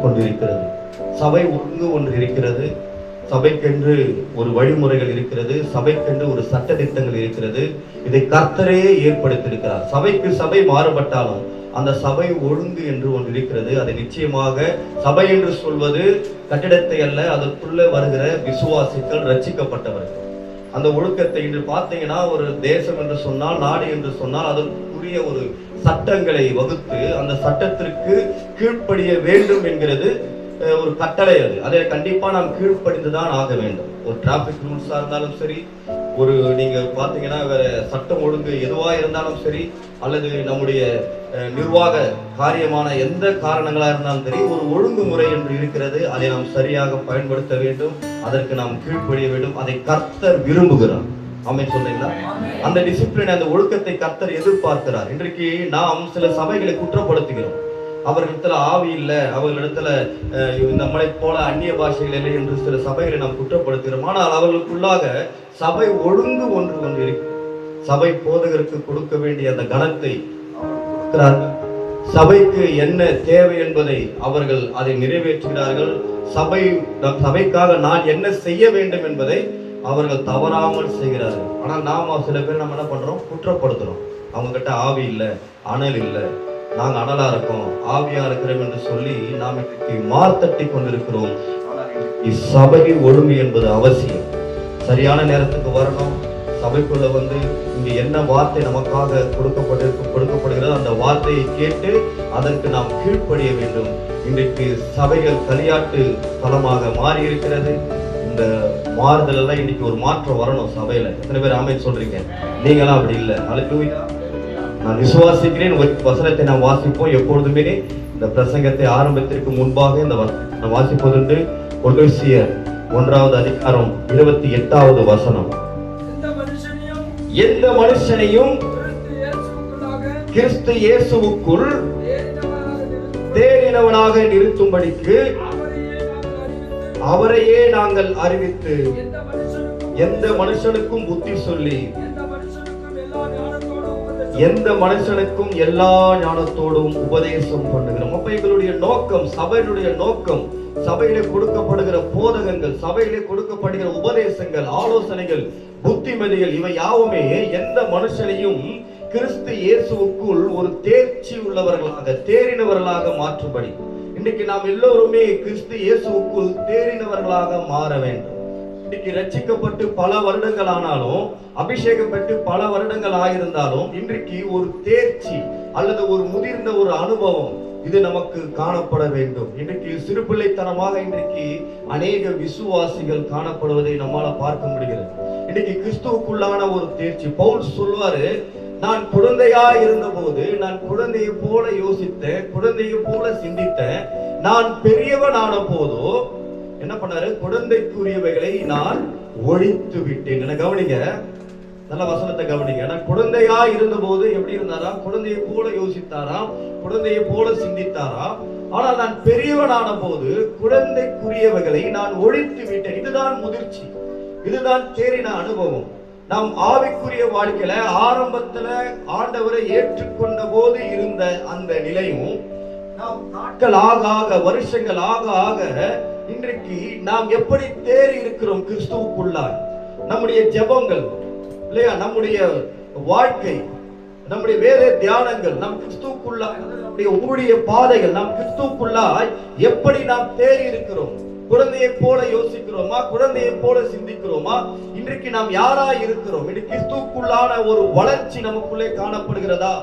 கொண்டிருக்கிறது. சபை ஒழுங்கு ஒன்று இருக்கிறது, சபைக்கென்று ஒரு வழிமுறைகள் இருக்கிறது, சபைக்கென்று ஒரு சட்ட திட்டங்கள் இருக்கிறது. இதை கர்த்தரே ஏற்படுத்தியிருக்கிறார். சபைக்கு சபை மாறுபட்டாலும் அந்த சபை ஒழுங்கு என்று ஒன்று இருக்கிறது. அதை நிச்சயமாக சபை என்று சொல்வது கட்டிடத்தை அல்ல, அதற்குள்ள வருகிற விசுவாசிகள், ரட்சிக்கப்பட்டவர்கள். அந்த ஒழுக்கத்தை இன்று பார்த்தீங்கன்னா, ஒரு தேசம் என்று சொன்னால், நாடு என்று சொன்னால் அதற்குரிய ஒரு சட்டங்களை வகுத்து அந்த சட்டத்திற்கு கீழ்ப்படிய வேண்டும் என்கிறது ஒரு கட்டளை. அதை கண்டிப்பா நாம் கீழ்ப்படிந்துதான் ஆக வேண்டும். ஒரு டிராபிக் ரூல்ஸா இருந்தாலும் சரி, ஒரு நீங்க பாத்தீங்கன்னா வேற சட்டம் ஒழுங்கு எதுவா இருந்தாலும் சரி, அல்லது நம்முடைய நிர்வாக காரியமான எந்த காரணங்களா இருந்தாலும் சரி, ஒரு ஒழுங்குமுறை என்று இருக்கிறது. அதை நாம் சரியாக பயன்படுத்த வேண்டும், அதற்கு நாம் கீழ்ப்படிய வேண்டும். அதை கர்த்தர் விரும்புகிறார். ஆமென் சொல்றீங்களா? அந்த டிசிப்ளின், அந்த ஒழுக்கத்தை கர்த்தர் எதிர்பார்க்கிறார். இன்றைக்கு நாம் சில சபைகளை குற்றப்படுத்துகிறோம். அவர்களிடத்துல ஆவி இல்லை, அவர்களிடத்துல நம்மளை போல அந்நிய பாஷைகள் இல்லை என்று சில சபைகளை நாம் குற்றப்படுத்துகிறோம். ஆனால் அவர்களுக்குள்ளாக சபை ஒழுங்கு ஒன்று இருக்கு. சபை போதகருக்கு கொடுக்க வேண்டிய அந்த கணத்தை கொடுக்கிறார்கள். சபைக்கு என்ன தேவை என்பதை அவர்கள் அதை நிறைவேற்றுகிறார்கள். சபைக்காக நான் என்ன செய்ய வேண்டும் என்பதை அவர்கள் தவறாமல் செய்கிறார்கள். ஆனால் நாம சில பேர் நம்ம என்ன பண்றோம், குற்றப்படுத்துறோம். அவங்க கிட்ட ஆவி இல்லை, அனல் இல்லை, நாங்க அனலா இருக்கோம், ஆவியா இருக்கிறோம் என்று சொல்லி நாம் இன்றைக்கு மார்த்தட்டி கொண்டிருக்கிறோம். சபை ஒழுங்கு என்பது அவசியம். சரியான நேரத்துக்கு வரணும். சபைக்குள்ள வந்து இங்க என்ன வார்த்தை நமக்காக கொடுக்கப்படுகிறது அந்த வார்த்தையை கேட்டு அதற்கு நாம் கீழ்ப்படிய வேண்டும். இன்றைக்கு சபைகள் களியாட்டு தலமாக மாறி இருக்கிறது. இந்த மாறுதல் எல்லாம் இன்னைக்கு ஒரு மாற்றம் வரணும் சபையில. எத்தனை பேர் ஆமென் சொல்றீங்க? நீங்களாம் அப்படி இல்லை. அல்லேலூயா. நான் விசுவாசிக்கிறேன். வசனத்தை நாம் வாசிப்போம். எப்பொழுதுமே இந்த பிரசங்கத்தை ஆரம்பத்திற்கு முன்பாக இந்த வசனத்தை வாசிப்பதுண்டு. கொலோசியர் 1வது அதிகாரம் 28வது வசனம். எந்த மனுஷனையும் கிறிஸ்து இயேசுவுக்குள் தேறினவனாக நிறுத்தும்படிக்கு அவரையே நாங்கள் அறிவித்து எந்த மனுஷனுக்கும் புத்தி சொல்லி எந்த மனுஷனுக்கும் எல்லா ஞானத்தோடும் உபதேசம் பண்ணுகிறோம். அப்ப எங்களுடைய நோக்கம், சபையினுடைய நோக்கம், சபையிலே கொடுக்கப்படுகிற போதகங்கள், சபையிலே கொடுக்கப்படுகிற உபதேசங்கள், ஆலோசனைகள், புத்திமதிகள், இவை யாவுமே எந்த மனுஷனையும் கிறிஸ்து இயேசுவுக்குள் ஒரு தேர்ச்சி உள்ளவர்களாக, தேறினவர்களாக மாற்றும்படி. இன்னைக்கு நாம் எல்லோருமே கிறிஸ்து இயேசுவுக்குள் தேறினவர்களாக மாற வேண்டும். இன்னைக்கு ரட்சிக்கப்பட்டு பல வருடங்கள் ஆனாலும், அபிஷேகம் பெற்று பல வருடங்கள் ஆயிருந்தாலும், இன்றைக்கு ஒரு தேர்ச்சி அல்லது ஒரு முதிர்ந்த ஒரு அனுபவம் இது நமக்கு காணப்பட வேண்டும். இன்றைக்கு சிறுபிள்ளைத்தனமாக இன்றைக்கு அநேக விசுவாசிகள் காணப்படுவதை நம்மால பார்க்க முடிகிறது. இன்னைக்கு கிறிஸ்துவுக்குள்ளான ஒரு தேர்ச்சி. பவுல் சொல்வாரு, நான் குழந்தையா இருந்த போது நான் குழந்தையை போல யோசித்தேன், குழந்தையை போல சிந்தித்தேன். நான் பெரியவன் ஆன போதோ என்ன பண்ணாரு, குழந்தைக்குரியவைகளை நான் ஒழித்து விட்டேன். என்ன கவனிங்க, நல்ல வசனத்தை கவனிங்க. நான் குழந்தையா இருந்த போது எப்படி இருந்தாரா, குழந்தையை போல யோசித்தாராம், குழந்தையை போல சிந்தித்தாராம். ஆனால் நான் பெரியவனான போது குழந்தைக்குரியவைகளை நான் ஒழித்து விட்டேன். இதுதான் முதிர்ச்சி, இதுதான் தேறின அனுபவம். நாம் ஆவிக்குரிய வாழ்க்கையில ஆரம்பத்துல ஆண்டவரை ஏற்றுக்கொண்ட போது இருந்த அந்த நிலையும், நாம் நாட்கள் ஆக ஆக, வருஷங்கள் ஆக ஆக, இன்றைக்கு நாம் எப்படி தேறி இருக்கிறோம் கிறிஸ்துவுக்குள்ளாய். நம்முடைய ஜெபங்கள் இல்லையா, நம்முடைய வாழ்க்கை, நம்முடைய வேத தியானங்கள், நம் கிறிஸ்துவுக்குள்ளாய், நம்முடைய ஊழிய பாதைகள், நாம் கிறிஸ்துவுக்குள்ளாய் எப்படி நாம் தேறி இருக்கிறோம். குழந்தையை போல யோசிக்கிறோமா, குழந்தையை போல சிந்திக்கிறோமா? இன்றைக்கு நாம் யாரா இருக்கிறோம்? இன்றைக்கு கிறிஸ்துவுக்குள்ளான ஒரு வளர்ச்சி நமக்குள்ளே காணப்படுகிறதா?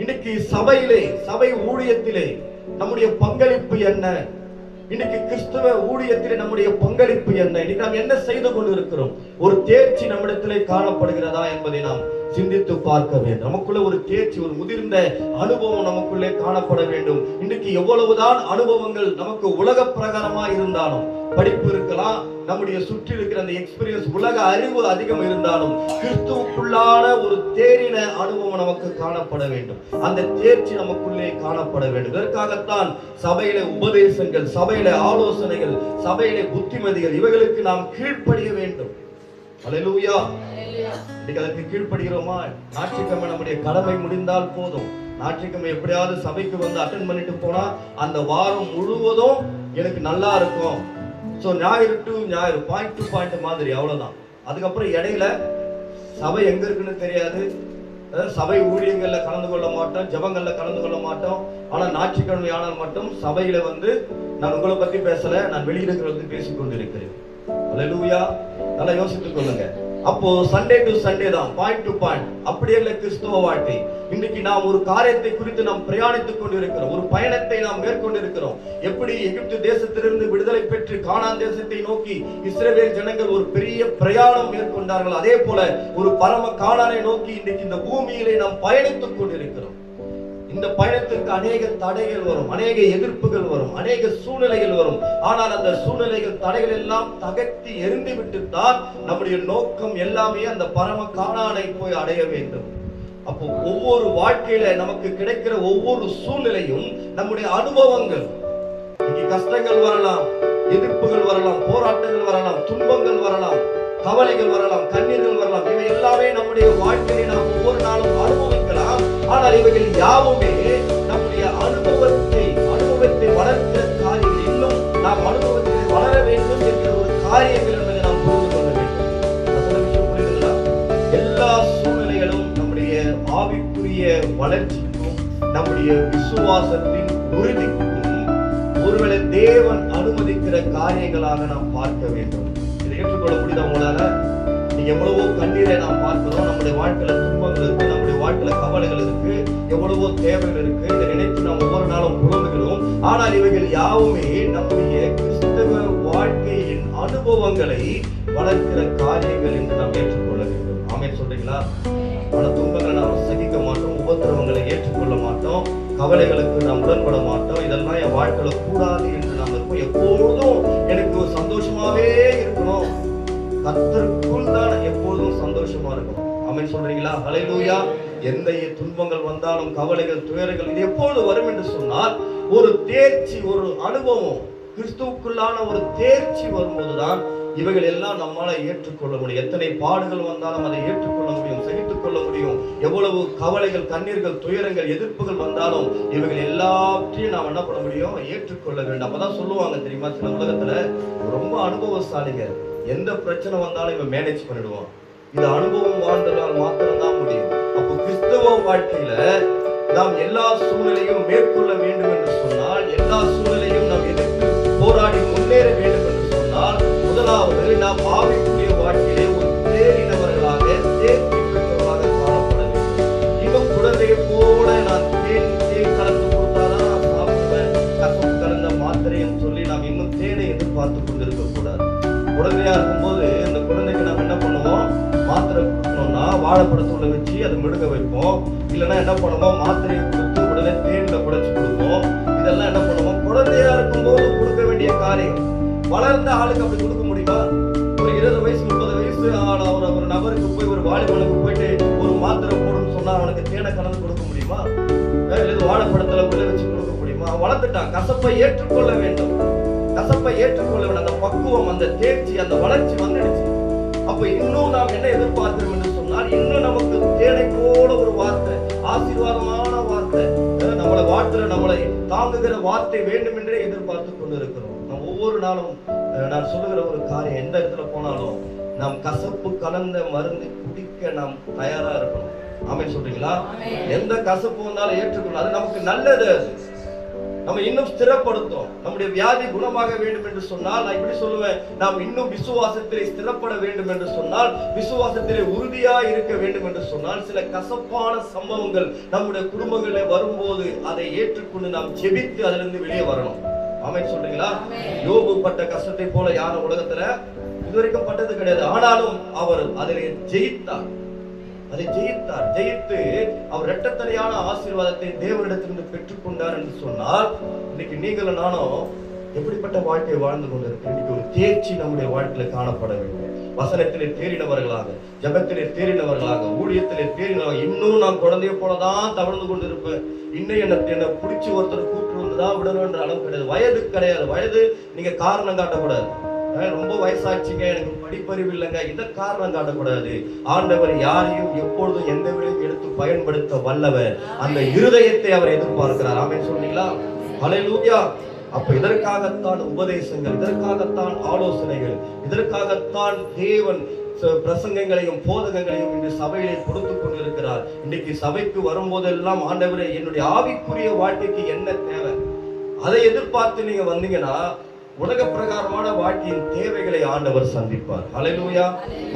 இன்னைக்கு சபையிலே, சபை ஊழியத்திலே நம்முடைய பங்களிப்பு என்ன? இன்னைக்கு கிறிஸ்துவ ஊழியத்திலே நம்முடைய பங்களிப்பு என்ன? இன்னைக்கு நாம் என்ன செய்து கொண்டு இருக்கிறோம்? ஒரு தேர்ச்சி நம்மிடத்திலே காணப்படுகிறதா என்பதை நாம் சிந்தித்து பார்க்க வேண்டும். நமக்குள்ள ஒரு தேர்ச்சி, ஒரு முதிர்ந்த அனுபவம் நமக்குள்ளே காணப்பட வேண்டும். இன்னைக்கு எவ்வளவுதான் அனுபவங்கள் நமக்கு உலக பிரகாரமா இருந்தாலும், படிப்பு இருக்கலாம், நம்முடைய சுற்றி இருக்கிற அந்த எக்ஸ்பீரியன்ஸ், உலக அறிவு அதிகம் இருந்தாலும், கிறிஸ்துவுக்குள்ளான ஒரு தேறின அனுபவம் நமக்கு காணப்பட வேண்டும். அந்த தேர்ச்சி நமக்குள்ளே காணப்பட வேண்டும். இதற்காகத்தான் சபையில உபதேசங்கள், சபையில ஆலோசனைகள், சபையில புத்திமதிகள், இவைகளுக்கு நாம் கீழ்ப்படிய வேண்டும். அல்லேலூயா. இன்னைக்கு அதற்கு கீழ்ப்படுகிறோமா? ஞாயிற்றுக்கிழமை நம்முடைய கடமை முடிந்தால் போதும், ஞாயிற்றுக்கிழமை எப்படியாவது சபைக்கு வந்து அட்டென்ட் பண்ணிட்டு போனா அந்த வாரம் முழுவதும் எனக்கு நல்லா இருக்கும். ஸோ ஞாயிறு டு ஞாயிறு, பாயிண்ட் டு பாயிண்ட் மாதிரி, அவ்வளவுதான். அதுக்கப்புறம் இடையில சபை எங்க இருக்குன்னு தெரியாது, சபை ஊழியங்கள்ல கலந்து கொள்ள மாட்டோம், ஜபங்கள்ல கலந்து கொள்ள மாட்டோம். ஆனா ஞாயிற்றுக்கிழமை ஆனால் மட்டும் சபையில வந்து நான் உங்களை பத்தி பேசல, நான் வெளியிடுகிறது பேசிக் கொண்டிருக்கிறேன். அல்லேலூயா. நல்லா யோசித்துக் கொள்ளுங்க. அப்போ சண்டே டு சண்டே தான், பாயிண்ட் டு பாயிண்ட். அப்படியே இல்லை கிறிஸ்துவ வாழ்க்கை. இன்றைக்கு நாம் ஒரு காரியத்தை குறித்து நாம் பிரயாணித்துக் கொண்டிருக்கிறோம், ஒரு பயணத்தை நாம் மேற்கொண்டிருக்கிறோம். எப்படி எகிப்து தேசத்திலிருந்து விடுதலை பெற்று கானான் தேசத்தை நோக்கி இஸ்ரவேல் ஜனங்கள் ஒரு பெரிய பிரயாணம் மேற்கொண்டார்கள், அதே போல ஒரு பரம கானானை நோக்கி இன்றைக்கு இந்த பூமியிலே நாம் பயணித்துக் கொண்டிருக்கிறோம். இந்த பயணத்திற்கு அநேக தடைகள் வரும், அநேக எதிர்ப்புகள் வரும், அநேக சூழ்நிலைகள் வரும். ஆனால் அந்த சூழ்நிலைகள், தடைகள் எல்லாம் தகர்த்தி எரிந்து விட்டுத்தான் நம்முடைய நோக்கம் எல்லாமே அந்த பரம கானானை போய் அடைய வேண்டும். அப்போ ஒவ்வொரு வாழ்க்கையில நமக்கு கிடைக்கிற ஒவ்வொரு சூழ்நிலையும் நம்முடைய அனுபவங்கள். இங்கே கஷ்டங்கள் வரலாம், எதிர்ப்புகள் வரலாம், போராட்டங்கள் வரலாம், துன்பங்கள் வரலாம், கவலைகள் வரலாம், கண்ணீர்கள் வரலாம். இவை எல்லாமே நம்முடைய வாழ்க்கையை நாம் ஒவ்வொரு நாளும் அனுபவிக்கலாம். ஆனால் இவைகள் யாவுமே நம்முடைய அனுபவத்தை வளர்க்கிற காரியங்கள், இன்னும் நாம் அனுபவத்தில் வளர வேண்டும் என்கிற ஒரு காரியங்கள் என்பதை நாம் புரிந்து கொள்ள வேண்டும். புரியுதுங்களா? எல்லா சூழ்நிலைகளும் நம்முடைய ஆவிக்குரிய வளர்ச்சிக்கும் நம்முடைய விசுவாசத்தின் உறுதிக்கும் ஒருவேளை தேவன் அனுமதிக்கிற காரியங்களாக நாம் பார்க்க வேண்டும். இதை ஏற்றுக்கொள்ள முடியுதா உங்களால? நீங்க எவ்வளவோ கண்ணீரை நாம் பார்க்கிறோம், நம்முடைய வாழ்க்கையில துன்பங்கள் இருக்கு, நம்முடைய வாழ்க்கையில கவலைகள் இருக்கு, எவ்வளவோ தேவைகள் இருக்கு. இதை நினைத்து நாம் ஒவ்வொரு நாளும் புலம்புகிறோம். ஆனால் இவைகள் யாவுமே நம்முடைய கிறிஸ்தவ வாழ்க்கையின் அனுபவங்களை வளர்க்கிற காரியங்கள் என்று நாம் ஏற்றுக்கொள்ள வேண்டும். ஆமென் சொல்றீங்களா? பல துன்பங்களை நாம் சகிக்க மாட்டோம், உபத்திரவங்களை ஏற்றுக்கொள்ள மாட்டோம், கவலைகளுக்கு நாம் உடன்பட மாட்டோம். இதெல்லாம் என் வாழ்க்கையில கூடாது என்று நாம் இருப்போம். எப்பொழுதும் எனக்கு சந்தோஷமாவே இருக்கணும், கர்த்தருக்குள் தான் எப்பொழுதும் சந்தோஷமா இருக்கும். ஆமென் சொல்றீங்களா? ஹல்லேலூயா. எந்த துன்பங்கள் வந்தாலும், கவலைகள், துயரங்கள் இது எப்பொழுது வரும் என்று சொன்னால், ஒரு தேர்ச்சி, ஒரு அனுபவம், கிறிஸ்துவுக்குள்ளான ஒரு தேர்ச்சி வரும்போதுதான் இவைகள் எல்லாம் நம்மால ஏற்றுக்கொள்ள முடியும். எத்தனை பாடுகள் வந்தாலும் அதை ஏற்றுக்கொள்ள முடியும், சகித்துக் கொள்ள முடியும். எவ்வளவு கவலைகள், கண்ணீர்கள், துயரங்கள், எதிர்ப்புகள் வந்தாலும் இவைகள் எல்லாத்தையும் நாம் என்ன பண்ண முடியும்? ஏற்றுக்கொள்ள வேண்டும். அப்பதான் சொல்லுவாங்க தெரியுமா, சில உலகத்துல ரொம்ப அனுபவசாலிங்க, எந்த பிரச்சனை வந்தாலும் இவன் மேனேஜ் பண்ணிடுவான். இது அனுபவம் வாழ்ந்ததால் மாத்திரம்தான் முடியும். அப்போ கிறிஸ்தவ வாழ்க்கையில நாம் எல்லா சூழ்நிலையும் மேற்கொள்ள வேண்டும் என்று சொன்னால், எல்லா சூழ்நிலையும் நாம் எதிர்த்து போராடி முன்னேற வேண்டும் என்று சொன்னால், முதலாவது நாம் ஆவிக்குரிய வாழ்க்கையிலே ஒரு தேறினவர்களாக, தேர்ச்சி பெற்றவர்களாக காணப்பட வேண்டும். இன்னும் குழந்தையை போல நான் தேன் கலந்து கொடுத்தாதான் நான் சாப்பிடுவேன், கசப்பு கலந்த மாத்திரைன்னு சொல்லி நாம் இன்னும் தேனை எதிர்பார்த்து கொண்டிருக்க கூடாது. குழந்தையா இருக்கும்போது இந்த குழந்தைக்கு நாம் என்ன பண்ணுவோம்? மாத்திரை கொடுக்கணும்னா வாழைப்பழத்தூளை வச்சு அதை மிடுங்க வைப்போம். இல்லைன்னா என்ன பண்ணுவோம்? மாத்திரையை கொடுத்து உடனே தேன்ல குடைச்சு கொடுப்போம். இதெல்லாம் என்ன பண்ணுவோம்? குழந்தையா இருக்கும்போது கொடுக்க வேண்டிய காரியம். வளர்ந்த ஆளுக்கு அப்படி கொடுக்க முடியுமா? ஒரு 20 வயசு 30 வயசு ஒரு நபருக்கு போய், ஒரு வாலிபனுக்கு போயிட்டு ஒரு மாத்திரை போடுன்னு சொன்னா அவனுக்கு தேனை கலந்து கொடுக்க முடியுமா? இல்லை வாழைப்பழத்துல உள்ள வச்சு கொடுக்க முடியுமா? வளர்த்துட்டான். கசப்பை ஏற்றுக்கொள்ள வேண்டும், கசப்பை ஏற்றுக்கொள்ள வேண்டும். அந்த பக்குவம், அந்த தேர்ச்சி, அந்த வளர்ச்சி வந்துடுச்சு. அப்ப இன்னும் நாம் என்ன எதிர்பார்க்கிறோம் என்று சொன்னால், இன்னும் நமக்கு தேனை போல ஒரு வார்த்தை, ஆசீர்வாதமான வார்த்தை, நம்மளை வாழ்த்துல நம்மளை தாங்குகிற வார்த்தை வேண்டும் என்றே எதிர்பார்த்து கொண்டு இருக்கிறோம். நாம் ஒவ்வொரு நாளும் நான் சொல்லுகிற ஒரு காரியம், எந்த இடத்துல போனாலும் நாம் கசப்பு கலந்த மருந்து குடிக்க நாம் தயாரா இருக்கணும். ஆமென் சொல்றீங்களா? எந்த கசப்பு வந்தாலும் ஏற்றுக்கணும், அது நமக்கு நல்லது. நம்ம இன்னும் ஸ்திரப்படுத்தும். நம்முடைய வியாதி குணமாக வேண்டும் என்று சொன்னால், நான் இப்படி சொல்லுவேன், நாம் இன்னும் விசுவாசத்திலே ஸ்திரப்பட வேண்டும் என்று சொன்னால், விசுவாசத்திலே உறுதியா இருக்க வேண்டும் என்று சொன்னால், சில கசப்பான சம்பவங்கள் நம்முடைய குடும்பங்களில் வரும்போது அதை ஏற்றுக்கொண்டு நாம் ஜெபித்து அதிலிருந்து வெளியே வரணும். ஆமென் சொல்றீங்களா? யோபு பட்ட கஷ்டத்தை போல யாரும் உலகத்துல இதுவரைக்கும் பட்டது கிடையாது. ஆனாலும் அவர் அதிலே ஜெயித்தார். அதை ஜெயித்து அவர் இரட்டத்தலையான ஆசீர்வாதத்தை தேவனிடத்திலிருந்து பெற்றுக்கொண்டார் என்று சொன்னால், இன்னைக்கு நீங்களும் நானும் எப்படிப்பட்ட வாழ்க்கையை வாழ்ந்து கொண்டிருக்கிறோம்? இன்னைக்கு ஒரு தேர்ச்சி நம்முடைய வாழ்க்கையில காணப்பட வேண்டும். வசனத்திலே தேறினவர்களாக, ஜபத்திலே தேறினவர்களாக, ஊழியத்திலே தேறினவர்கள். இன்னும் நான் குழந்தைய போலதான் தவழ்ந்து கொண்டிருப்பேன், இன்னும் என்ன பிடிச்சி ஒருத்தர் கூப்பிட்டு வந்துதான் விடணும்ன்ற அளவு கிடையாது. வயது கிடையாது. வயது நீங்க காரணம் காட்டக்கூடாது. ரொம்ப வயசாச்சுங்க, எனக்கு படிப்பறிவு இல்லைங்க, இதை காரணம் காட்டக்கூடாது. ஆண்டவர் யாரையும் எப்பொழுதும் எந்த வேலையும் எடுத்து பயன்படுத்த வல்லவர். அந்த இருதயத்தை அவர் எதிர்பார்க்கிறார். ஆமென் சொன்னீங்களா? ஹல்லேலூயா. அப்ப இதற்காகத்தான் உபதேசங்கள், இதற்காகத்தான் ஆலோசனைகள், இதற்காகத்தான் தேவன் பிரசங்கங்களையும் போதகங்களையும் இன்று சபையிலே கொடுத்து கொண்டிருக்கிறார். இன்னைக்கு சபைக்கு வரும்போதெல்லாம் ஆண்டவரே என்னுடைய ஆவிக்குரிய வாழ்க்கைக்கு என்ன தேவை, அதை எதிர்பார்த்து நீங்க வந்தீங்கன்னா உலக பிரகாரமான வாழ்க்கையின் தேவைகளை ஆண்டவர் சந்திப்பார். ஹல்லேலூயா.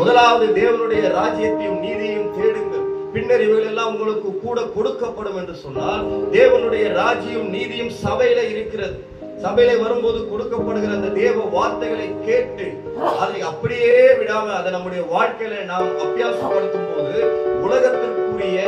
முதலாவது தேவனுடைய ராஜ்யத்தையும் நீதியையும் தேடுங்கள், பின்னர் இவைகள் எல்லாம் உங்களுக்கு கூட கொடுக்கப்படும் என்று சொன்னால், தேவனுடைய ராஜ்யம் நீதியும் சபையில இருக்கிறது. சபையில வரும்போது கொடுக்கப்படுகிற அந்த தேவ வார்த்தைகளை கேட்டு அதை அப்படியே விடாம அதை நம்முடைய வாழ்க்கையில நாம் அபியாசப்படுத்தும் போது உலகத்திற்குரிய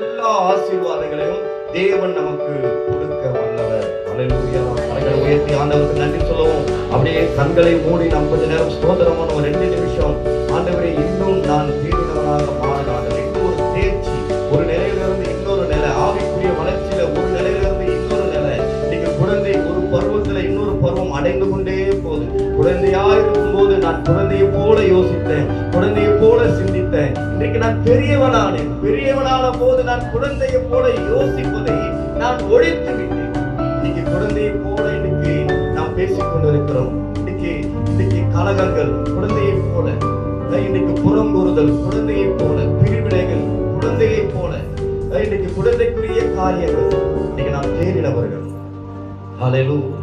எல்லா ஆசீர்வாதங்களையும் தேவன் நமக்கு கொடுக்க வல்லவர். ஹல்லேலூயா. கரங்களை உயர்த்தி ஆண்டவருக்கு நன்றி சொல்லுவோம். அப்படியே கண்களை மூடி நாம் கொஞ்ச நேரம் ஸ்தோத்திரமான ஒரு 2 நிமிஷம், ஆண்டவரே இன்னும் நான் தேடினவனாக மாறினாங்க. இன்னொரு தேர்ச்சி, ஒரு நிலையிலிருந்து இன்னொரு நிலை, ஆவிக்குரிய வளர்ச்சியில ஒரு நிலையிலிருந்து இன்னொரு நிலை. நீங்க குழந்தை ஒரு பருவத்துல இன்னொரு பருவம் அடைந்து கொண்டே போகுது. குழந்தையா இருக்கும் போது நான் குழந்தையை போல யோசித்தேன், குழந்தையை போல சிந்தித்தேன். இன்றைக்கு நான் பெரியவனானேன். பெரியவனான போது நான் குழந்தையை போல யோசிப்பதை நான் ஒழித்து விட்டேன். இன்னைக்கு குழந்தையை போல இன்னைக்கு நாம் பேசிக் கொண்டிருக்கிறோம். இன்னைக்கு கலகங்கள் குழந்தையை போல, இன்னைக்கு புறங்கூறுதல் குழந்தையை போல, பிரிவினைகள் குழந்தையை போல, இன்னைக்கு குழந்தைக்குரிய காரியங்கள் இன்னைக்கு நாம் தேறினவர்கள். ஹல்லேலூயா.